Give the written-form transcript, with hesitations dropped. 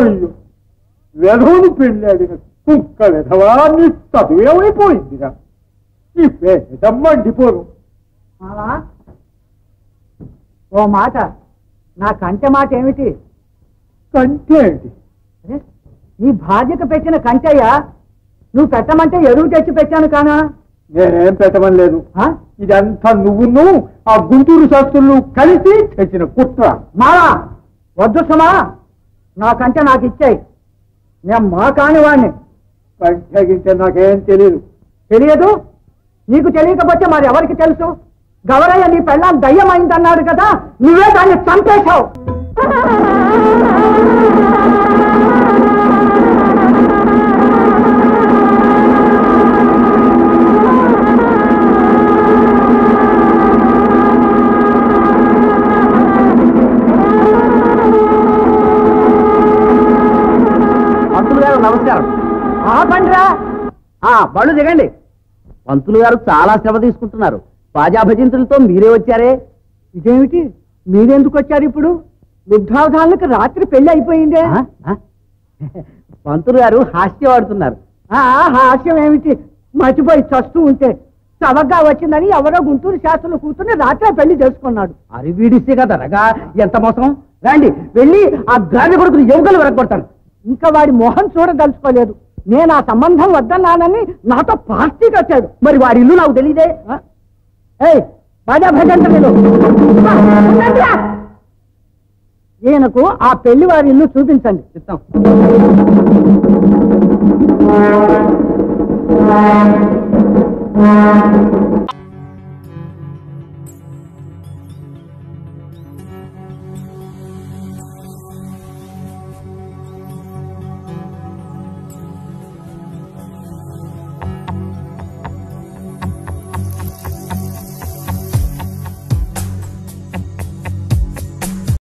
అయ్యో వెధవును పెళ్ళాడిన కుక్క వెధవా నీ చదువేమైపోయిందిరా నీ పేదమ్మ మండిపోను. ఓ మాట నా కంచె మాట ఏమిటి? కంటే ఏంటి? నీ భార్యకు పెట్టిన కంచెయ్యా, నువ్వు పెట్టమంటే ఎరువు తెచ్చి పెట్టాను కానా? నేనేం పెట్టమని లేదు. ఇదంతా నువ్వును ఆ గుంటూరు శాస్త్రులు కలిసి తెచ్చిన కుట్ర. మావా వద్దు సుమా, నా కంచె నాకు ఇచ్చాయి. నేను మా కాని వాడిని. కంటే నాకేం తెలియదు. తెలియదు? నీకు తెలియకపోతే మరి ఎవరికి తెలుసు? గవరయ్య నీ పెళ్ళాం దయ్యమైందన్నాడు కదా, నువ్వే దాన్ని చంపేశావు. పంతులు గారు నమస్కారం. పండ్రా బళ్ళు దిగండి. పంతులు గారు చాలా శ్రమ తీసుకుంటున్నారు. బాజా భజంతులతో మీరే వచ్చారే. ఇదేమిటి, మీరెందుకు వచ్చారు ఇప్పుడు? యుద్ధావధానులకు రాత్రి పెళ్లి అయిపోయిందే. పంతులు గారు హాస్యం ఆడుతున్నారు. హాస్యం ఏమిటి, మర్చిపోయి చస్తూ ఉంటే. చవగ్గా వచ్చిందని ఎవరో గుంటూరు శాస్త్రులు కూర్చుని రాత్రి పెళ్లి చేసుకున్నాడు. అరి వీడిస్తే కదా రగా, ఎంత మోసం. రండి వెళ్ళి ఆ గాలి కొడుకులు ఎముకలు వెరగొడతాను. ఇంకా వాడి మొహం చూడదలుచుకోలేదు. నేను ఆ సంబంధం వద్దన్నానని నాతో పార్టీ కట్టాడు. మరి వాడి ఇల్లు నాకు తెలియదే. బాజా భజంతులు ఈయనకు ఆ పెళ్లి వారి ఇల్లు చూపించండి. చెప్తాం.